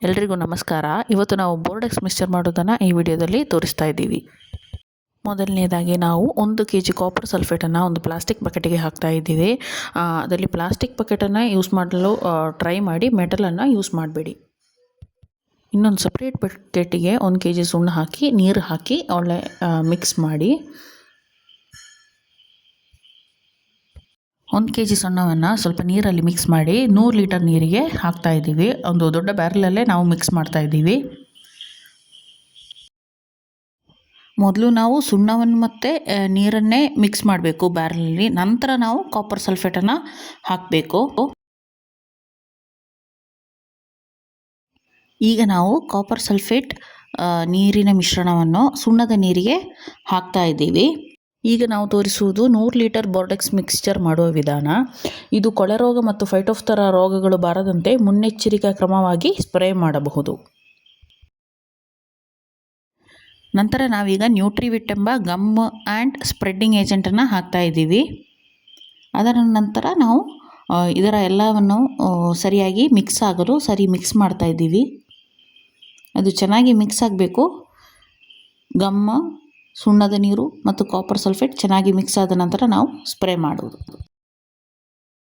ಎಲ್ರಿಗೂ ನಮಸ್ಕಾರ. ಇವತ್ತು ನಾವು ಬೋರ್ಡೆಕ್ಸ್ ಮಿಕ್ಸ್ಚರ್ ಮಾಡೋದನ್ನು ಈ ವಿಡಿಯೋದಲ್ಲಿ ತೋರಿಸ್ತಾ ಇದ್ದೀವಿ. ಮೊದಲನೇದಾಗಿ ನಾವು 1 kg ಕಾಪರ್ ಸಲ್ಫೇಟನ್ನು ಒಂದು ಪ್ಲಾಸ್ಟಿಕ್ ಬಕೆಟಿಗೆ ಹಾಕ್ತಾ ಇದ್ದೀವಿ. ಅದರಲ್ಲಿ ಪ್ಲಾಸ್ಟಿಕ್ ಬಕೆಟನ್ನು ಯೂಸ್ ಮಾಡಲು ಟ್ರೈ ಮಾಡಿ, ಮೆಟಲನ್ನು ಯೂಸ್ ಮಾಡಬೇಡಿ. ಇನ್ನೊಂದು ಸಪ್ರೇಟ್ ಬಕೆಟಿಗೆ 1 kg ಸುಣ್ಣ ಹಾಕಿ ನೀರು ಹಾಕಿ ಒಳ್ಳೆ ಮಿಕ್ಸ್ ಮಾಡಿ. 1 kg ಸುಣ್ಣವನ್ನು ಸ್ವಲ್ಪ ನೀರಲ್ಲಿ ಮಿಕ್ಸ್ ಮಾಡಿ 100 ಲೀಟರ್ ನೀರಿಗೆ ಹಾಕ್ತಾ ಇದ್ದೀವಿ. ಒಂದು ದೊಡ್ಡ ಬ್ಯಾರಲಲ್ಲೇ ನಾವು ಮಿಕ್ಸ್ ಮಾಡ್ತಾ ಇದ್ದೀವಿ. ಮೊದಲು ನಾವು ಸುಣ್ಣವನ್ನು ಮತ್ತು ನೀರನ್ನೇ ಮಿಕ್ಸ್ ಮಾಡಬೇಕು ಬ್ಯಾರಲಲ್ಲಿ. ನಂತರ ನಾವು ಕಾಪರ್ ಸಲ್ಫೇಟನ್ನು ಹಾಕಬೇಕು. ಈಗ ನಾವು ಕಾಪರ್ ಸಲ್ಫೇಟ್ ನೀರಿನ ಮಿಶ್ರಣವನ್ನು ಸುಣ್ಣದ ನೀರಿಗೆ ಹಾಕ್ತಾ ಇದ್ದೀವಿ. ಈಗ ನಾವು ತೋರಿಸುವುದು 100 ಲೀಟರ್ ಬೋರ್ಡೆಕ್ಸ್ ಮಿಕ್ಸ್ಚರ್ ಮಾಡುವ ವಿಧಾನ. ಇದು ಕೊಳೆ ರೋಗ ಮತ್ತು ಫೈಟೋಫ್ಥೋರಾ ರೋಗಗಳು ಬಾರದಂತೆ ಮುನ್ನೆಚ್ಚರಿಕಾ ಕ್ರಮವಾಗಿ ಸ್ಪ್ರೇ ಮಾಡಬಹುದು. ನಂತರ ನಾವೀಗ ನ್ಯೂಟ್ರಿವಿಟ್ ಎಂಬ ಗಮ್ ಆ್ಯಂಡ್ ಸ್ಪ್ರೆಡ್ಡಿಂಗ್ ಏಜೆಂಟನ್ನು ಹಾಕ್ತಾ ಇದ್ದೀವಿ. ಅದರ ನಂತರ ನಾವು ಇದರ ಎಲ್ಲವನ್ನು ಸರಿಯಾಗಿ ಮಿಕ್ಸ್ ಆಗಲು ಮಿಕ್ಸ್ ಮಾಡ್ತಾ ಇದ್ದೀವಿ. ಅದು ಚೆನ್ನಾಗಿ ಮಿಕ್ಸ್ ಆಗಬೇಕು. ಗಮ್ಮ, ಸುಣ್ಣದ ನೀರು ಮತ್ತು ಕಾಪರ್ ಸಲ್ಫೇಟ್ ಚೆನ್ನಾಗಿ ಮಿಕ್ಸ್ ಆದ ನಂತರ ನಾವು ಸ್ಪ್ರೇ ಮಾಡೋದು.